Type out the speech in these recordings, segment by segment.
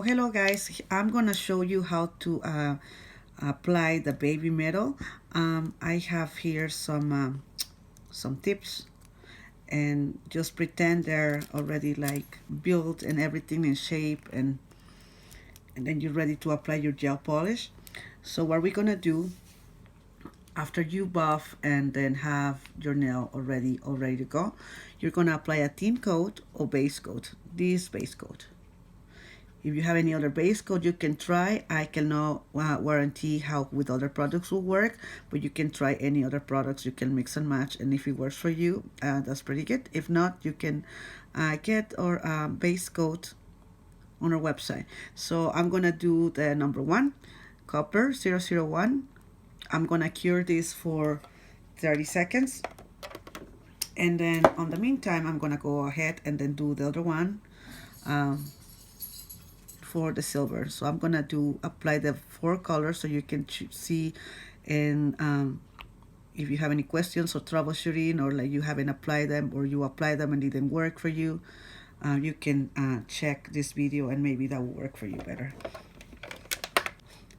Oh, hello guys. I'm gonna show you how to apply the baby metal. I have here some tips, and just pretend they're already like built and everything in shape, and then you're ready to apply your gel polish. So what we're gonna do after you buff and then have your nail already all ready to go, you're gonna apply a thin coat or base coat. This base coat. If you have any other base coat, you can try. I cannot warranty how with other products will work, but you can try any other products. You can mix and match, and if it works for you, that's pretty good. If not, you can get our base coat on our website. So I'm gonna do the number one, copper 001. I'm gonna cure this for 30 seconds, and then on the meantime, I'm gonna go ahead and then do the other one. For the silver, so I'm gonna apply the 4 colors so you can see, and if you have any questions or troubleshooting, or like you haven't applied them or you apply them and it didn't work for you, you can check this video and maybe that will work for you better.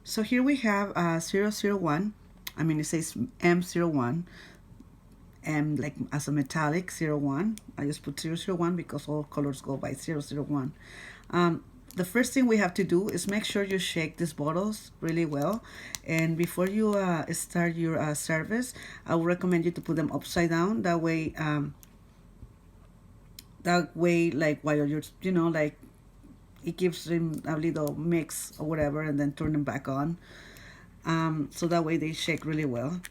So here we have 001. I mean, it says M01, M like as a metallic 01. I just put 001 because all colors go by 001. The first thing we have to do is make sure you shake these bottles really well, and before you start your service, I would recommend you to put them upside down. That way like while you're like it gives them a little mix or whatever, and then turn them back on, so that way they shake really well.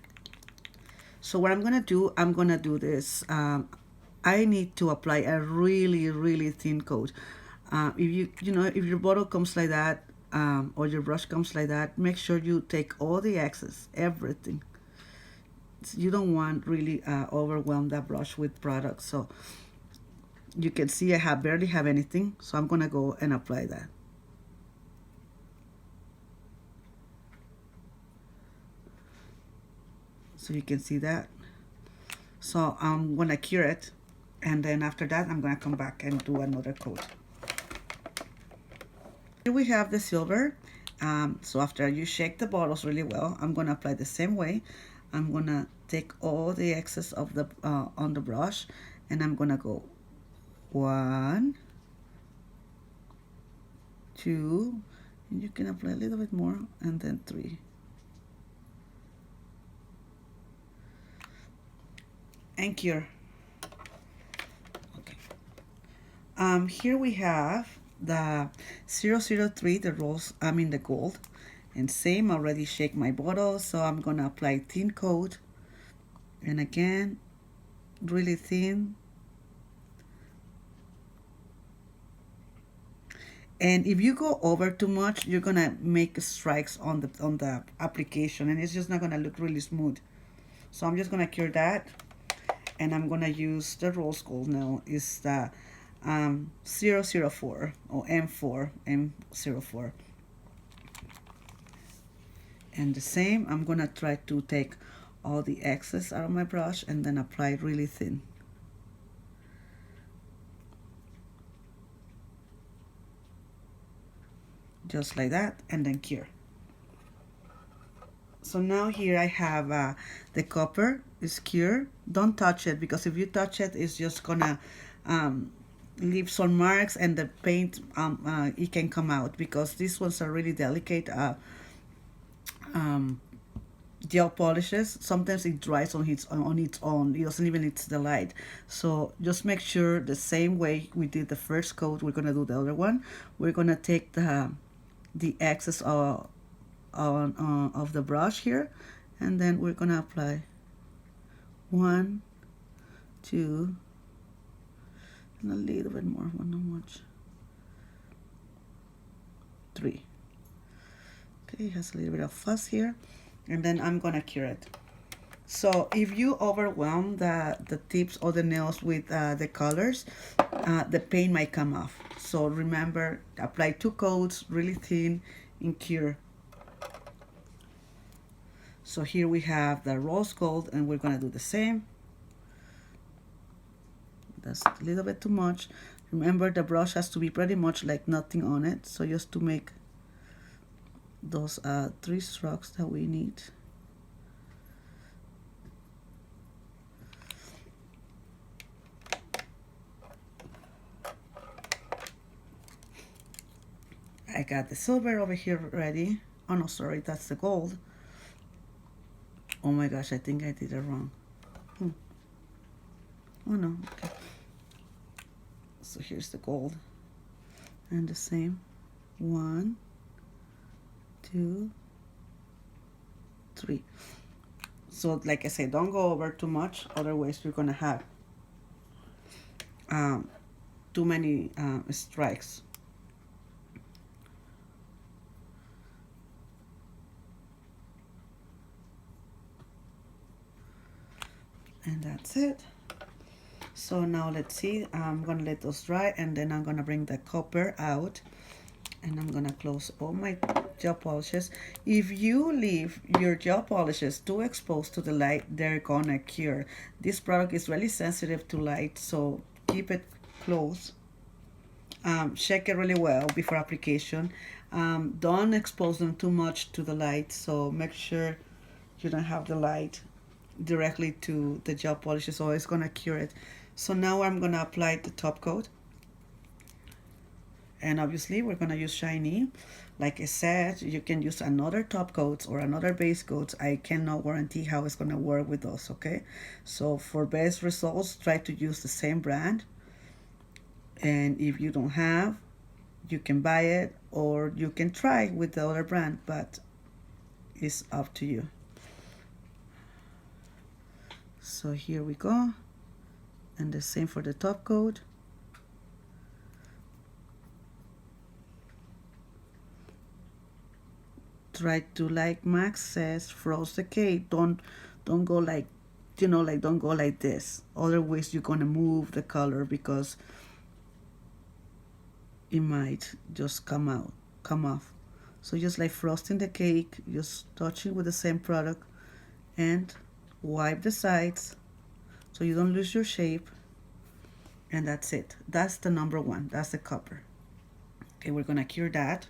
So what I'm gonna do this. I need to apply a really thin coat. If your bottle comes like that, or your brush comes like that, make sure you take all the excess, everything. You don't want really overwhelm that brush with products. So you can see I barely have anything, so I'm gonna go and apply that. So you can see that. So I'm gonna cure it, and then after that I'm gonna come back and do another coat. Here we have the silver. So after you shake the bottles really well, I'm gonna apply the same way. I'm gonna take all the excess of the on the brush, and I'm gonna go 1, 2, and you can apply a little bit more, and then 3. And cure. Okay. Here we have the 003, the rose, the gold, and same, already shake my bottle, so I'm gonna apply thin coat, and again really thin. And if you go over too much, you're gonna make strikes on the application, and it's just not gonna look really smooth. So I'm just gonna cure that, and I'm gonna use the rose gold now. Is the 004 or M04. And the same, I'm gonna try to take all the excess out of my brush and then apply really thin. Just like that, and then cure. So now here I have the copper is cured. Don't touch it, because if you touch it, it's just gonna leave some marks, and the paint it can come out, because these ones are really delicate gel polishes. Sometimes it dries on its own. It doesn't even need the light. So just make sure, the same way we did the first coat, we're gonna do the other one. We're gonna take the excess of the brush here, and then we're gonna apply 1, 2, and a little bit more, not much, 3. Okay, it has a little bit of fuzz here, and then I'm gonna cure it. So if you overwhelm the tips or the nails with the colors, the paint might come off. So remember, apply 2 coats really thin and cure. So here we have the rose gold, and we're gonna do the same. That's a little bit too much. Remember, the brush has to be pretty much like nothing on it, so just to make those 3 strokes that we need. I got the silver over here ready. Oh no, sorry, that's the gold. Oh my gosh, I think I did it wrong. Oh no, okay. So here's the gold. And the same. 1, 2, 3. So like I said, don't go over too much, otherwise you're gonna have too many strikes. And that's it. So now let's see, I'm gonna let those dry, and then I'm gonna bring the copper out, and I'm gonna close all my gel polishes. If you leave your gel polishes too exposed to the light, they're gonna cure. This product is really sensitive to light, so keep it closed. Check it really well before application. Don't expose them too much to the light, so make sure you don't have the light directly to the gel polishes, so it's gonna cure it. So now I'm gonna apply the top coat, and obviously we're gonna use shiny. Like I said, you can use another top coats or another base coats. I cannot guarantee how it's gonna work with those, okay? So for best results, try to use the same brand, and if you don't have, you can buy it or you can try with the other brand, but it's up to you. So here we go, and the same for the top coat. Try to, like Max says, froze the cake. Don't go like, like don't go like this. Otherwise you're gonna move the color because it might just come off. So just like frosting the cake, just touch it with the same product and wipe the sides so you don't lose your shape. And that's it. That's the number 1. That's the copper. Okay, we're gonna cure that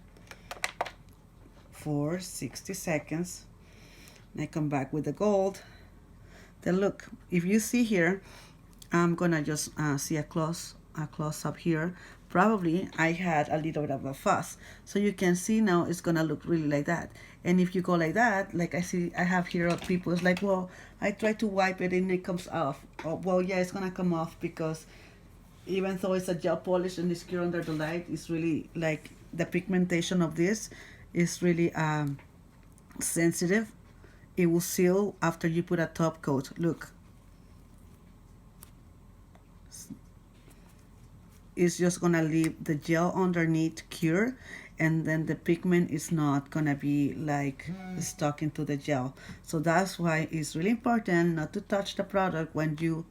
for 60 seconds. And I come back with the gold. Then look, if you see here, I'm gonna just see a close up here. Probably I had a little bit of a fuss, so you can see now it's gonna look really like that. And if you go like that, like I have here of people, it's like, well, I try to wipe it and it comes off. Oh, well, yeah, it's gonna come off because even though it's a gel polish and it's cured under the light, it's really like the pigmentation of this is really sensitive. It will seal after you put a top coat. Look, it's just gonna leave the gel underneath cure, and then the pigment is not gonna be like stuck into the gel. So that's why it's really important not to touch the product when you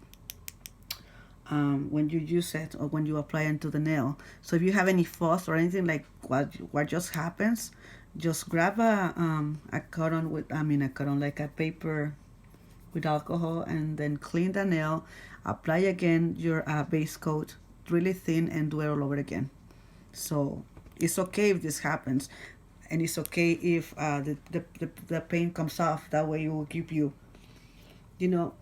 use it or when you apply it to the nail. So if you have any fuss or anything like what just happens, just grab a cotton with a cotton, like a paper with alcohol, and then clean the nail, apply again your base coat really thin, and do it all over again. So it's okay if this happens, and it's okay if the paint comes off. That way it will give you,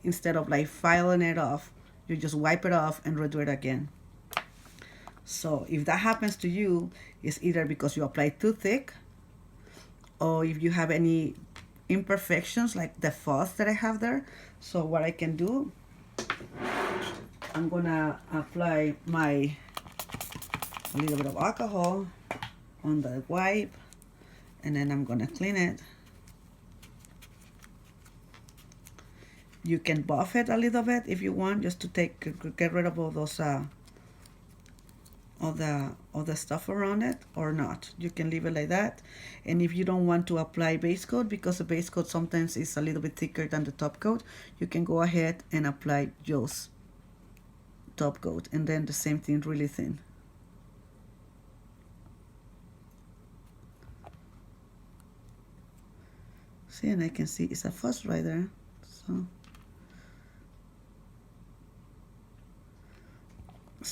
instead of like filing it off, you just wipe it off and redo it again. So if that happens to you, it's either because you applied too thick, or if you have any imperfections like the fuzz that I have there. So what I can do, I'm gonna apply a little bit of alcohol on the wipe, and then I'm gonna clean it. You can buff it a little bit if you want, just to get rid of all those all the stuff around it, or not. You can leave it like that. And if you don't want to apply base coat, because the base coat sometimes is a little bit thicker than the top coat, you can go ahead and apply just top coat, and then the same thing really thin. See, and I can see it's a fuzz right there.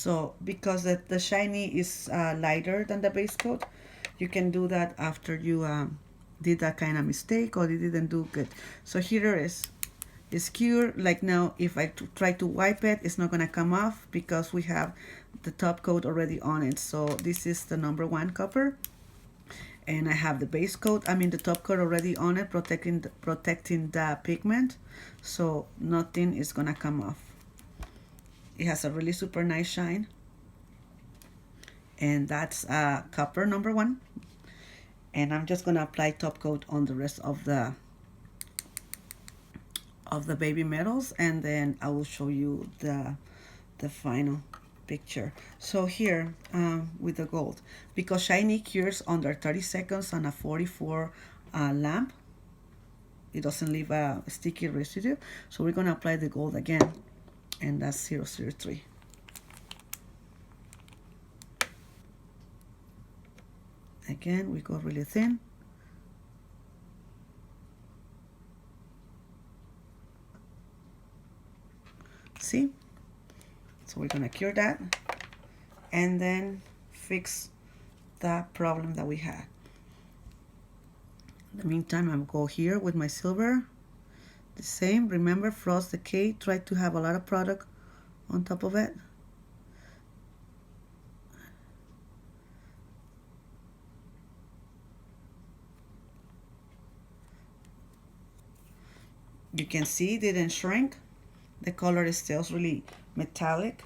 So because the shiny is lighter than the base coat, you can do that after you did that kind of mistake or you didn't do good. So here it is. It's cured. Like now, if I try to wipe it, it's not gonna come off because we have the top coat already on it. So this is the #1 copper, and I have the base coat, I mean the top coat already on it, protecting the pigment, so nothing is gonna come off. It has a really super nice shine, and that's copper #1. And I'm just gonna apply top coat on the rest of the baby metals, and then I will show you the final picture. So here with the gold, because shiny cures under 30 seconds on a 44 lamp, it doesn't leave a sticky residue. So we're going to apply the gold again, and that's 003. Again, we go really thin. See? So we're going to cure that and then fix that problem that we had. In the meantime, I'll go here with my silver. The same, remember, frost the cake, try to have a lot of product on top of it. You can see it didn't shrink. The color is still really metallic.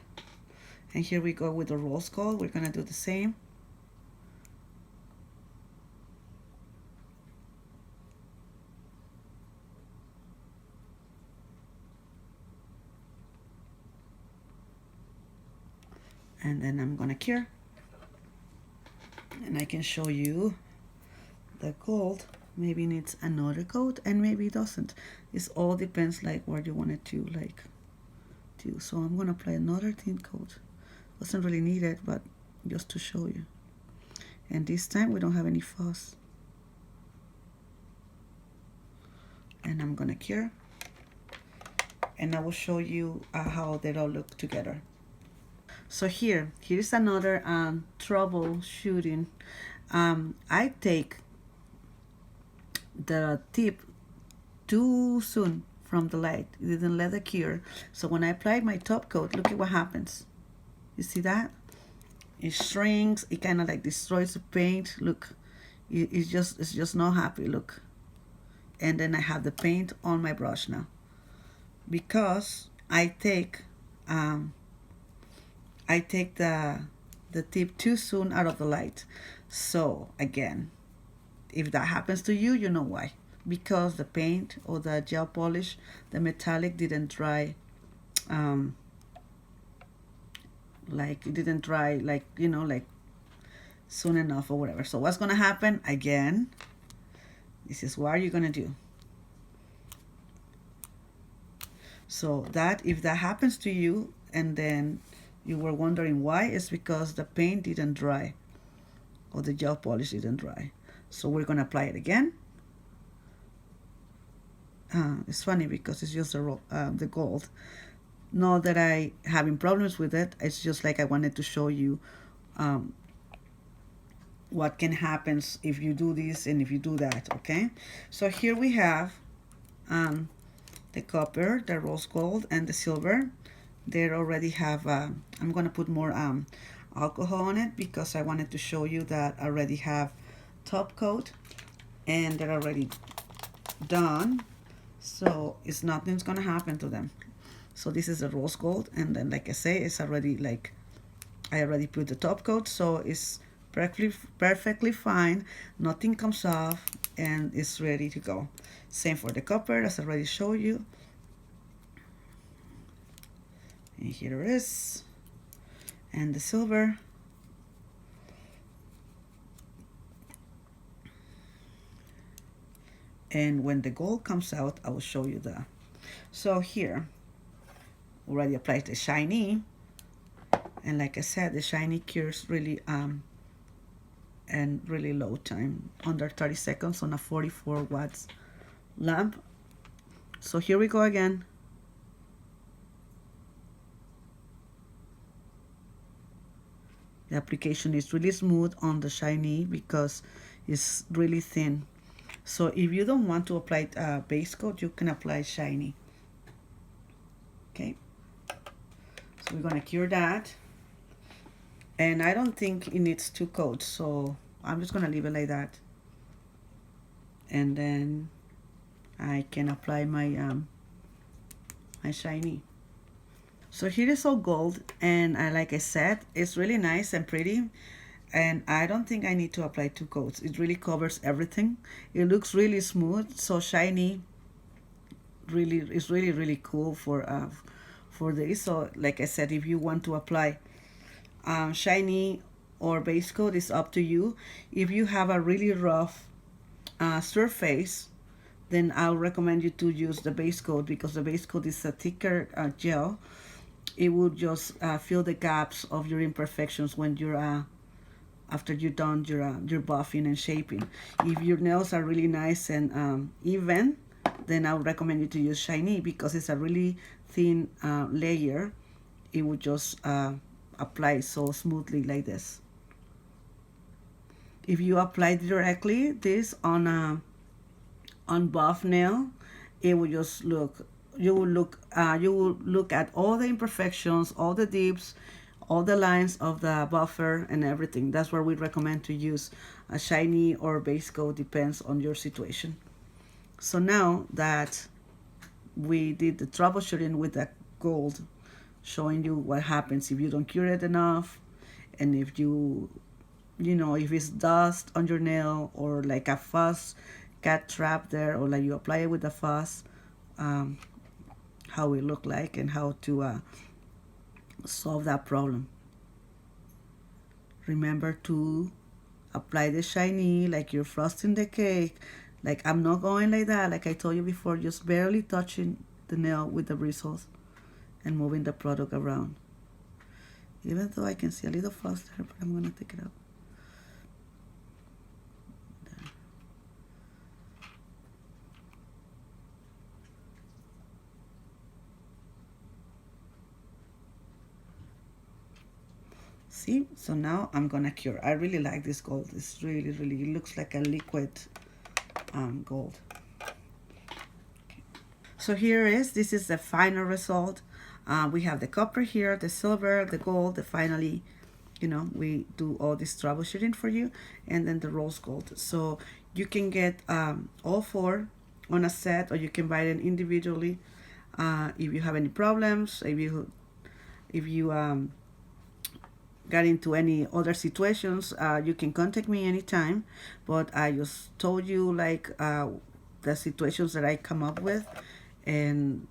And here we go with the rose gold. We're gonna do the same. And then I'm gonna cure. And I can show you the gold maybe needs another coat and maybe it doesn't. It all depends like where you want it to like do. So I'm gonna apply another thin coat. Doesn't really need it, but just to show you. And this time we don't have any fuzz. And I'm gonna cure. And I will show you how they all look together. So here's another troubleshooting. I take the tip too soon from the light. It didn't let it cure. So when I apply my top coat, look at what happens. You see that? It shrinks. It kind of like destroys the paint. Look, it's just not happy. Look. And then I have the paint on my brush now because I take the tip too soon out of the light. So again, if that happens to you, you know why. Because the paint or the gel polish, the metallic didn't dry, like it didn't dry like, you know, like soon enough or whatever. So what's gonna happen again? This is what you're gonna do. So that if that happens to you and then you were wondering why, it's because the paint didn't dry or the gel polish didn't dry. So we're gonna apply it again. It's funny because it's just the gold. Not that I having problems with it. It's just like I wanted to show you what can happen if you do this and if you do that. Okay. So here we have the copper, the rose gold, and the silver. They already have. I'm gonna put more alcohol on it because I wanted to show you that I already have top coat and they're already done, so it's nothing's gonna happen to them. So this is the rose gold, and then like I say, it's already like I already put the top coat, so it's perfectly fine. Nothing comes off and it's ready to go. Same for the copper, as I already showed you. And here it is. And the silver. And when the gold comes out, I will show you the. So here, already applied the shiny. And like I said, the shiny cures really and really low time, under 30 seconds on a 44 watts lamp. So here we go again. The application is really smooth on the shiny because it's really thin. So if you don't want to apply base coat, you can apply shiny. Okay, so we're gonna cure that. And I don't think it needs 2 coats, so I'm just gonna leave it like that. And then I can apply my shiny. So here is all gold, and like I said, it's really nice and pretty. And I don't think I need to apply 2 coats. It really covers everything. It looks really smooth, so shiny. Really, it's really cool for this. So like I said, if you want to apply shiny or base coat, is up to you. If you have a really rough surface, then I'll recommend you to use the base coat, because the base coat is a thicker gel. It will just fill the gaps of your imperfections when you're after you're done your buffing and shaping. If your nails are really nice and even, then I would recommend you to use shiny, because it's a really thin layer. It would just apply so smoothly like this. If you apply directly this on buff nail, it will just look, you will look at all the imperfections, all the dips, all the lines of the buffer and everything. That's where we recommend to use a shiny or base coat, depends on your situation. So now that we did the troubleshooting with the gold, showing you what happens if you don't cure it enough, and if if it's dust on your nail, or like a fuzz cat trap there, or like you apply it with the fuzz, how it look like and how to solve that problem. Remember to apply the shiny like you're frosting the cake. Like, I'm not going like that, like I told you before, just barely touching the nail with the bristles and moving the product around. Even though I can see a little fuzz there, but I'm gonna take it out. See, so now I'm gonna cure. I really like this gold. It's really, it looks like a liquid gold. Okay. So this is the final result. We have the copper here, the silver, the gold, finally, we do all this troubleshooting for you, and then the rose gold. So you can get all 4 on a set, or you can buy them individually. If you have any problems, if you got into any other situations, you can contact me anytime. But I just told you like the situations that I come up with, and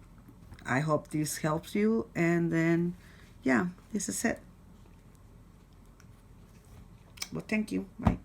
I hope this helps you. And then, yeah, this is it. Well, thank you. Bye.